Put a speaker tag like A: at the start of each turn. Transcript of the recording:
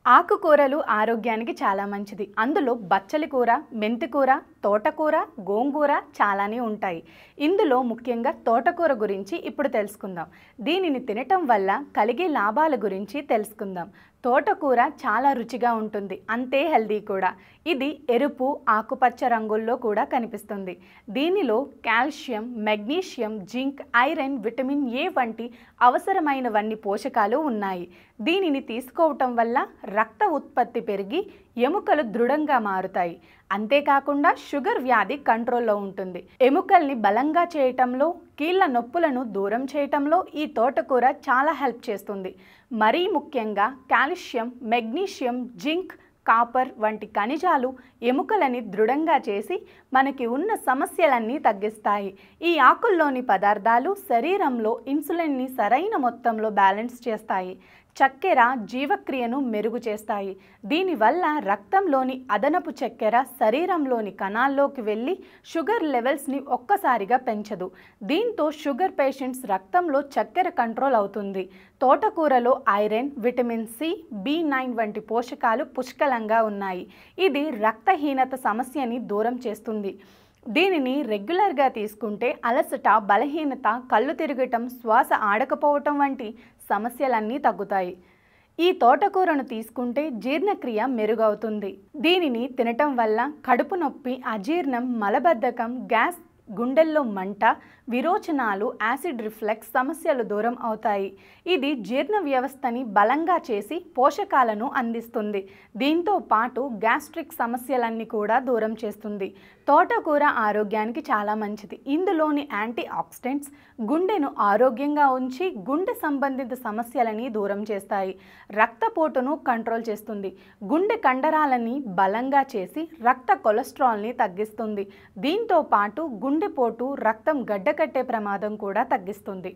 A: ఆకుకూరలు ఆరోగ్యానికి చాలా మంచిది. అందులో బచ్చలి కూర, మెంతి కూర, తోటకూర, గోంగూర చాలానే ఉంటాయి. ఇందులో ముఖ్యంగా తోటకూర గురించి ఇప్పుడు తెలుసుకుందాం. దీనిని తినటం వల్ల కలిగే లాభాల గురించి తెలుసుకుందాం. తోటకూర చాలా రుచిగా ఉంటుంది, అంతే హెల్దీ కూడా. ఇది ఎరుపు, ఆకుపచ్చ రంగుల్లో కూడా కనిపిస్తుంది. దీనిలో calcium, magnesium, zinc, iron, vitamin A వంటి అవసరమైనవన్నీ పోషకాలు ఉన్నాయి. దీనిని తీసుకోవటం వల్ల రక్త ఉత్పత్తి పెరిగి ఎముకలు దృఢంగా మారుతాయి. అంతేకాకుండా షుగర్ వ్యాధి కంట్రోల్లో ఉంటుంది. ఎముకల్ని బలంగా చేయటంలో, కీళ్ళ నొప్పులను దూరం చేయటంలో ఈ తోటకూర చాలా హెల్ప్ చేస్తుంది. మరీ ముఖ్యంగా కాల్షియం, మెగ్నీషియం, జింక్, కాపర్ వంటి ఖనిజాలు ఎముకలని దృఢంగా చేసి మనకి ఉన్న సమస్యలన్నీ తగ్గిస్తాయి. ఈ ఆకుల్లోని పదార్థాలు శరీరంలో ఇన్సులిన్ని సరైన మొత్తంలో బ్యాలెన్స్ చేస్తాయి. చక్కెర జీవక్రియను మెరుగు చేస్తాయి. దీనివల్ల రక్తంలోని అదనపు చక్కెర శరీరంలోని కణాల్లోకి వెళ్ళి షుగర్ లెవెల్స్ని ఒక్కసారిగా పెంచదు. దీంతో షుగర్ పేషెంట్స్ రక్తంలో చక్కెర కంట్రోల్ అవుతుంది. తోటకూరలో ఐరన్, విటమిన్ సి, B9 వంటి పోషకాలు పుష్కలంగా ఉన్నాయి. ఇది రక్తహీనత సమస్యని దూరం చేస్తుంది. దీనిని రెగ్యులర్గా తీసుకుంటే అలసట, బలహీనత, కళ్ళు తిరగటం, శ్వాస ఆడకపోవటం వంటి సమస్యలన్నీ తగ్గుతాయి. ఈ తోటకూరను తీసుకుంటే జీర్ణక్రియ మెరుగవుతుంది. దీనిని తినటం వల్ల కడుపు నొప్పి, అజీర్ణం, మలబద్ధకం, గ్యాస్, గుండెల్లో మంట, విరోచనాలు, యాసిడ్ రిఫ్లెక్స్ సమస్యలు దూరం అవుతాయి. ఇది జీర్ణ వ్యవస్థని బలంగా చేసి పోషకాలను అందిస్తుంది. దీంతో పాటు గ్యాస్ట్రిక్ సమస్యలన్నీ కూడా దూరం చేస్తుంది. తోటకూర ఆరోగ్యానికి చాలా మంచిది. ఇందులోని యాంటీ ఆక్సిడెంట్స్ గుండెను ఆరోగ్యంగా ఉంచి గుండె సంబంధిత సమస్యలని దూరం చేస్తాయి. రక్తపోటును కంట్రోల్ చేస్తుంది. గుండె కండరాలని బలంగా చేసి రక్త కొలెస్ట్రాల్ని తగ్గిస్తుంది. దీంతో పాటు గుండెపోటు, రక్తం గడ్డకట్టే ప్రమాదం కూడా తగ్గిస్తుంది.